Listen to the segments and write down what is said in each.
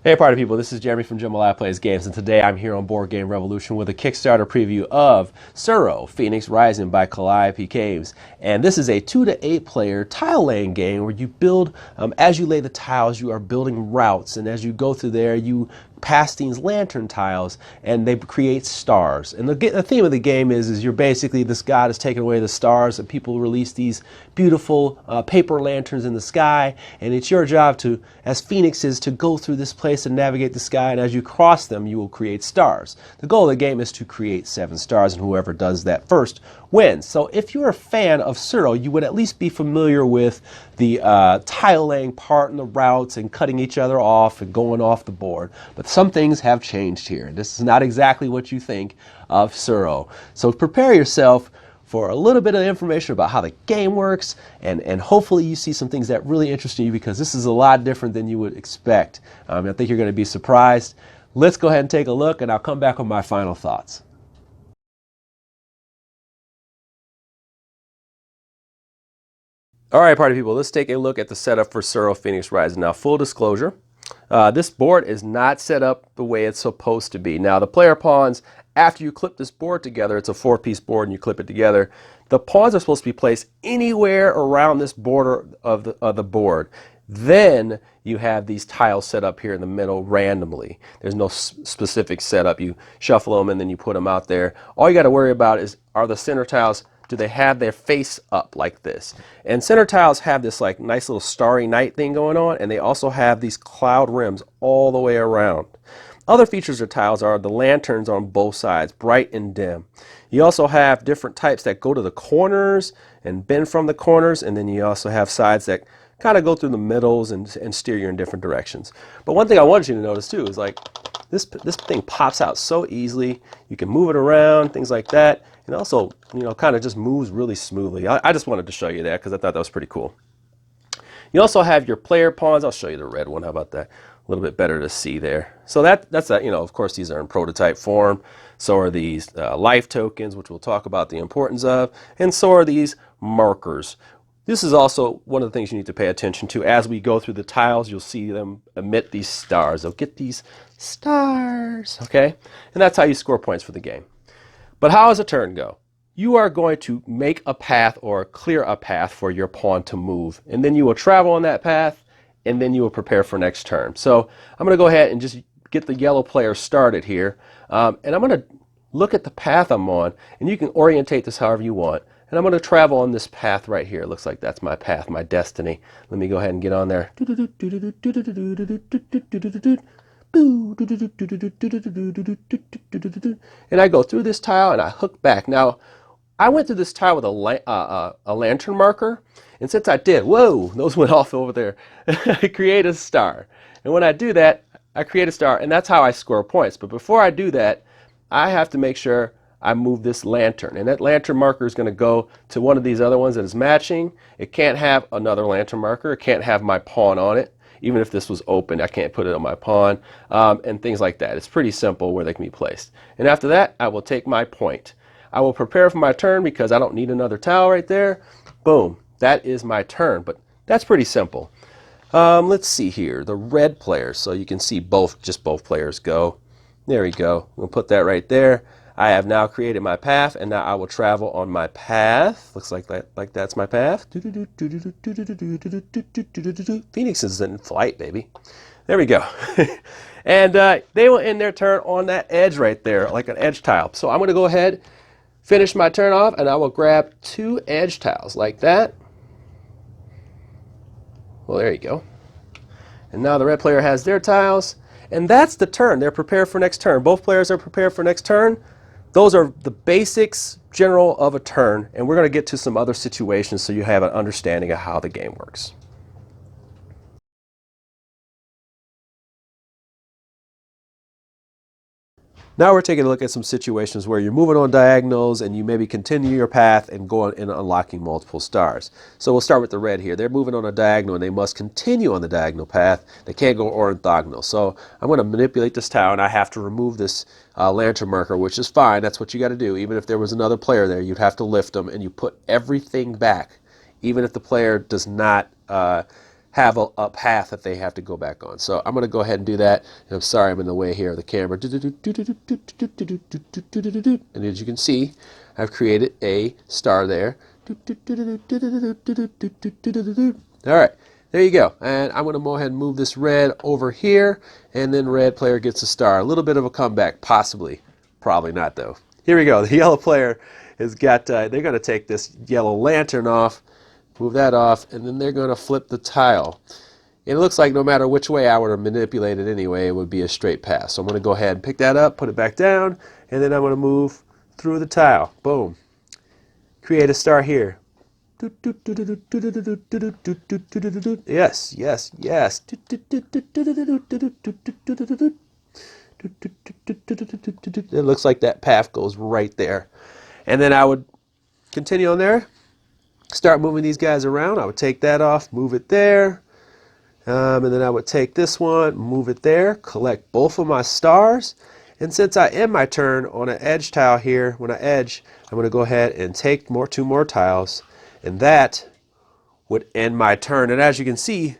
Hey party people, this is Jeremy from Jambalaya Plays Games, and today I'm here on Board Game Revolution with a Kickstarter preview of Tsuro, Phoenix Rising by Calliope Caves. And this is a 2 to 8 player tile laying game where you build, as you lay the tiles, you are building routes, and as you go through there, you pass these lantern tiles and they create stars. And the theme of the game is you're basically, this god is taking away the stars and people release these beautiful paper lanterns in the sky, and it's your job to, as phoenixes, to go through this place and navigate the sky, and as you cross them you will create stars. The goal of the game is to create 7 stars, and whoever does that first wins. So if you're a fan of Tsuro, you would at least be familiar with the tile laying part and the routes and cutting each other off and going off the board. But some things have changed here. This is not exactly what you think of Tsuro. So prepare yourself for a little bit of information about how the game works, and hopefully you see some things that really interest you, because this is a lot different than you would expect. I think you're going to be surprised. Let's go ahead and take a look, and I'll come back with my final thoughts. All right, party people, let's take a look at the setup for Tsuro Phoenix Rising. Now, full disclosure, this board is not set up the way it's supposed to be. Now, the player pawns, after you clip this board together, it's a 4-piece board and you clip it together, the pawns are supposed to be placed anywhere around this border of the board. Then you have these tiles set up here in the middle randomly. There's no specific setup. You shuffle them and then you put them out there. All you got to worry about is, are the center tiles, do they have their face up like this? And center tiles have this like nice little starry night thing going on, and they also have these cloud rims all the way around. Other features of tiles are the lanterns on both sides, bright and dim. You also have different types that go to the corners and bend from the corners, and then you also have sides that kind of go through the middles and steer you in different directions. But one thing I wanted you to notice too is, like, this thing pops out so easily. You can move it around, things like that, and also, you know, kind of just moves really smoothly. I just wanted to show you that because I thought that was pretty cool. You also have your player pawns. I'll show you the red one. How about that? A little bit better to see there. So that's that. You know, of course, these are in prototype form. So are these life tokens, which we'll talk about the importance of, and so are these markers. This is also one of the things you need to pay attention to. As we go through the tiles, you'll see them emit these stars. They'll get these stars, okay? And that's how you score points for the game. But how does a turn go? You are going to make a path or clear a path for your pawn to move, and then you will travel on that path, and then you will prepare for next turn. So I'm going to go ahead and just get the yellow player started here, and I'm going to look at the path I'm on, and you can orientate this however you want. And I'm going to travel on this path right here. It looks like that's my path, my destiny. Let me go ahead and get on there. And I go through this tile and I hook back. Now, I went through this tile with a lantern marker, and since I did, whoa, those went off over there. I create a star. And when I do that, I create a star, and that's how I score points. But before I do that, I have to make sure I move this lantern, and that lantern marker is going to go to one of these other ones that is matching. It can't have another lantern marker. It can't have my pawn on it. Even if this was open, I can't put it on my pawn, and things like that. It's pretty simple where they can be placed. And after that, I will take my point. I will prepare for my turn because I don't need another tile right there. Boom, that is my turn, but that's pretty simple. Let's see here, the red players, so you can see just both players go. There we go. We'll put that right there. I have now created my path, and now I will travel on my path. Looks like that's my path. Phoenix is in flight, baby. There we go. And they will end their turn on that edge right there, like an edge tile. So I'm going to go ahead, finish my turn off, and I will grab 2 edge tiles like that. Well, there you go. And now the red player has their tiles, and that's the turn. They're prepared for next turn. Both players are prepared for next turn. Those are the basics, general of a turn, and we're going to get to some other situations so you have an understanding of how the game works. Now we're taking a look at some situations where you're moving on diagonals and you maybe continue your path and go on and unlocking multiple stars. So we'll start with the red here. They're moving on a diagonal and they must continue on the diagonal path. They can't go orthogonal. So I'm going to manipulate this tile, and I have to remove this lantern marker, which is fine. That's what you got to do. Even if there was another player there, you'd have to lift them, and you put everything back, even if the player does not have a path that they have to go back on. So I'm going to go ahead and do that. And I'm sorry I'm in the way here of the camera. And as you can see, I've created a star there. All right, there you go. And I'm going to go ahead and move this red over here, and then red player gets a star. A little bit of a comeback, possibly. Probably not, though. Here we go. The yellow player has got, they're going to take this yellow lantern off, move that off, and then they're going to flip the tile. And it looks like no matter which way I would have manipulated anyway, it would be a straight pass. So I'm going to go ahead and pick that up, put it back down, and then I'm going to move through the tile. Boom. Create a star here. Yes, yes, yes. It looks like that path goes right there. And then I would continue on there, start moving these guys around. I would take that off, move it there. And then I would take this one, move it there, collect both of my stars. And since I end my turn on an edge tile here, when I edge, I'm going to go ahead and take two more tiles. And that would end my turn. And as you can see,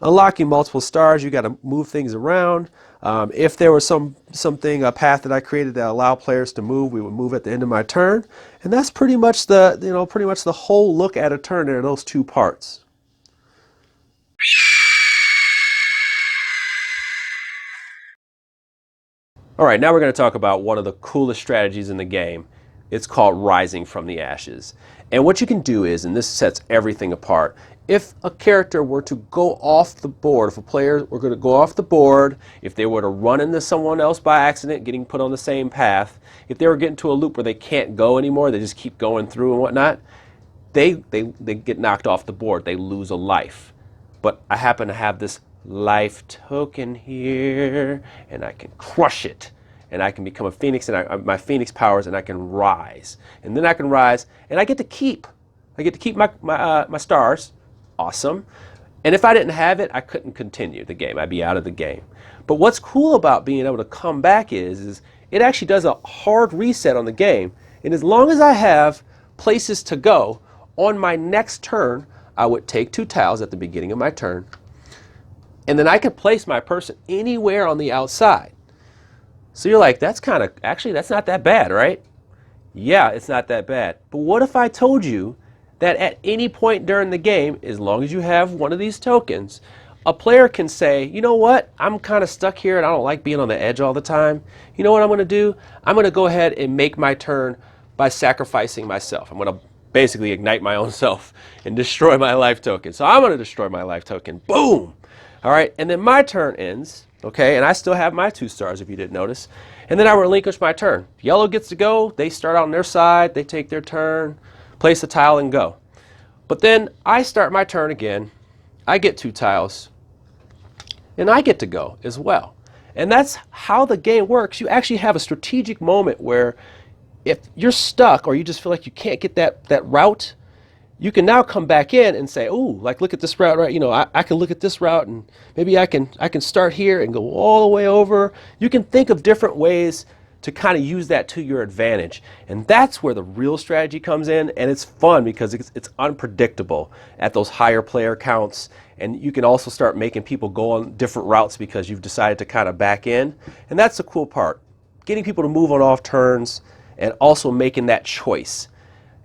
unlocking multiple stars, you got to move things around. If there was a path that I created that allowed players to move, we would move at the end of my turn. And that's pretty much the whole look at a turn in those two parts. All right, now we're going to talk about one of the coolest strategies in the game. It's called Rising from the Ashes. And what you can do is, and this sets everything apart, if a character were to go off the board, if a player were going to go off the board, if they were to run into someone else by accident, getting put on the same path, if they were getting to a loop where they can't go anymore, they just keep going through and whatnot, they get knocked off the board. They lose a life. But I happen to have this life token here, and I can crush it, and I can become a phoenix, and my phoenix powers, and I can rise, and then I can rise, and I get to keep my stars. Awesome. And if I didn't have it, I couldn't continue the game. I'd be out of the game. But what's cool about being able to come back is it actually does a hard reset on the game, and as long as I have places to go on my next turn, I would take 2 tiles at the beginning of my turn, and then I could place my person anywhere on the outside. So you're like, that's not that bad, right? Yeah, it's not that bad. But what if I told you that at any point during the game, as long as you have one of these tokens, a player can say, you know what, I'm kind of stuck here and I don't like being on the edge all the time. You know what I'm going to do? I'm going to go ahead and make my turn by sacrificing myself. I'm going to basically ignite my own self and destroy my life token. So I'm going to destroy my life token. Boom! All right, and then my turn ends, okay, and I still have my 2 stars if you didn't notice. And then I relinquish my turn. Yellow gets to go. They start on their side. They take their turn, place a tile, and go. But then I start my turn again. I get 2 tiles, and I get to go as well. And that's how the game works. You actually have a strategic moment where if you're stuck or you just feel like you can't get that route, you can now come back in and say, "Ooh, like look at this route, right? You know, I can look at this route, and maybe I can start here and go all the way over." You can think of different ways to kind of use that to your advantage, and that's where the real strategy comes in. And it's fun because it's unpredictable at those higher player counts, and you can also start making people go on different routes because you've decided to kind of back in, and that's the cool part, getting people to move on off turns and also making that choice.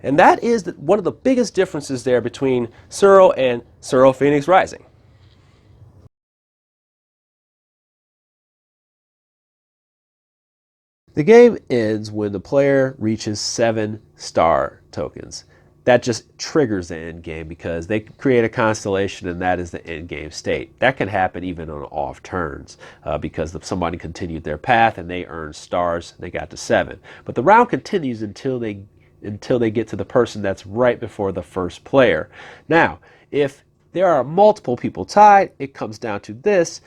And that is one of the biggest differences there between Tsuro and Tsuro Phoenix Rising. The game ends when the player reaches 7 star tokens. That just triggers the end game because they create a constellation, and that is the end game state. That can happen even on off turns because somebody continued their path and they earned stars. They got to 7. But the round continues until they get to the person that's right before the first player. Now, if there are multiple people tied, it comes down to this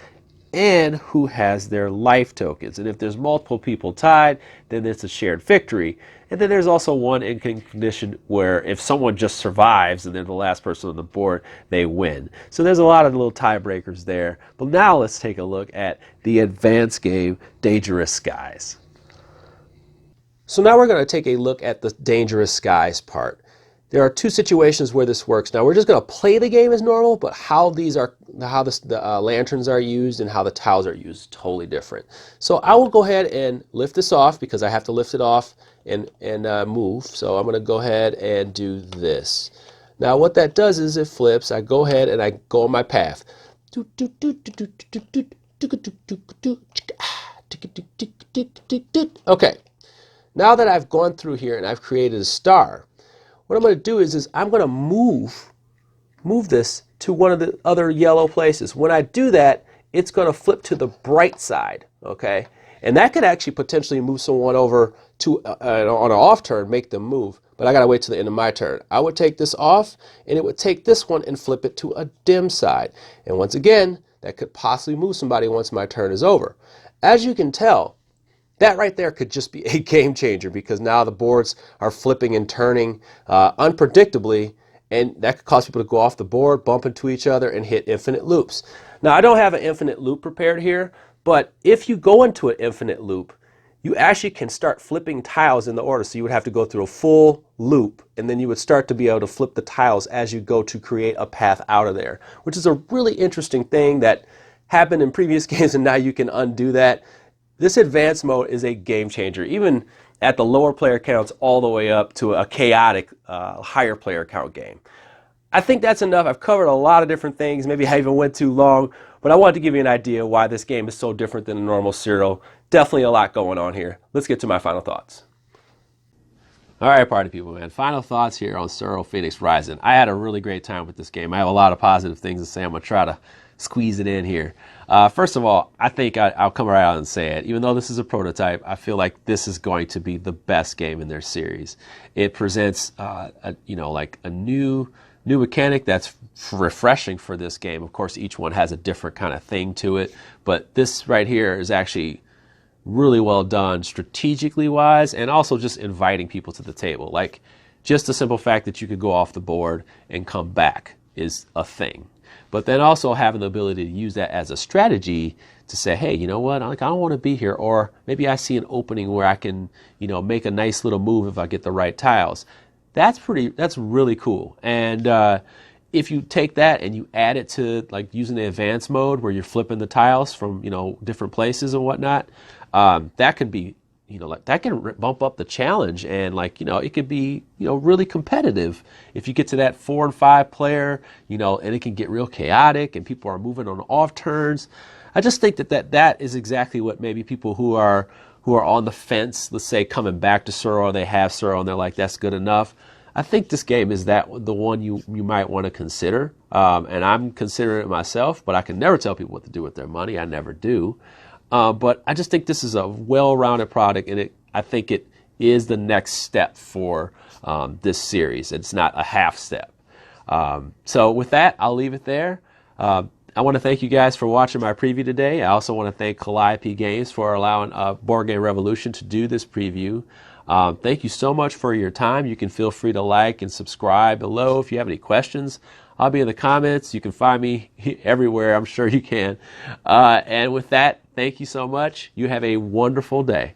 and who has their life tokens. And if there's multiple people tied, then it's a shared victory. And then there's also one in condition where if someone just survives and they're the last person on the board, they win. So there's a lot of little tiebreakers there. But now let's take a look at the advanced game, Dangerous Skies. So now we're going to take a look at the Dangerous Skies part. there are two situations where this works. Now we're just going to play the game as normal, but how the lanterns are used and how the tiles are used is totally different. So I will go ahead and lift this off because I have to lift it off and move. So I'm going to go ahead and do this. Now what that does is it flips. I go ahead and I go on my path. Okay, now that I've gone through here and I've created a star, what I'm going to do is I'm going to move this to one of the other yellow places. When I do that, it's going to flip to the bright side, okay? And that could actually potentially move someone over to on an off turn, make them move. But I got to wait till the end of my turn. I would take this off, and it would take this one and flip it to a dim side. And once again, that could possibly move somebody once my turn is over. As you can tell, that right there could just be a game changer because now the boards are flipping and turning unpredictably, and that could cause people to go off the board, bump into each other, and hit infinite loops. Now, I don't have an infinite loop prepared here, but if you go into an infinite loop, you actually can start flipping tiles in the order. So you would have to go through a full loop, and then you would start to be able to flip the tiles as you go to create a path out of there, which is a really interesting thing that happened in previous games, and now you can undo that. This advanced mode is a game changer, even at the lower player counts all the way up to a chaotic higher player count game. I think that's enough. I've covered a lot of different things. Maybe I even went too long, but I wanted to give you an idea why this game is so different than a normal Tsuro. Definitely a lot going on here. Let's get to my final thoughts. All right, party people, man. Final thoughts here on Tsuro Phoenix Rising. I had a really great time with this game. I have a lot of positive things to say. I'm going to try to squeeze it in here. First of all, I think I'll come right out and say it. Even though this is a prototype, I feel like this is going to be the best game in their series. It presents, like a new mechanic that's refreshing for this game. Of course, each one has a different kind of thing to it, but this right here is actually really well done strategically wise, and also just inviting people to the table. Like, just the simple fact that you could go off the board and come back is a thing. But then also having the ability to use that as a strategy to say, hey, you know what, I don't want to be here, or maybe I see an opening where I can, make a nice little move if I get the right tiles. That's really cool. And if you take that and you add it to like using the advanced mode where you're flipping the tiles from, different places and whatnot, that can be, that can bump up the challenge, and it could be, really competitive if you get to that 4 and 5 player, and it can get real chaotic and people are moving on off turns. I just think that is exactly what maybe people who are on the fence, let's say coming back to Tsuro, they have Tsuro and they're like, that's good enough. I think this game is the one you might want to consider, and I'm considering it myself, but I can never tell people what to do with their money. I never do. But I just think this is a well-rounded product, and I think it is the next step for this series. It's not a half step. So with that, I'll leave it there. I want to thank you guys for watching my preview today. I also want to thank Calliope Games for allowing Board Game Revolution to do this preview. Thank you so much for your time. You can feel free to like and subscribe below. If you have any questions, I'll be in the comments. You can find me everywhere. I'm sure you can. And with that, thank you so much. You have a wonderful day.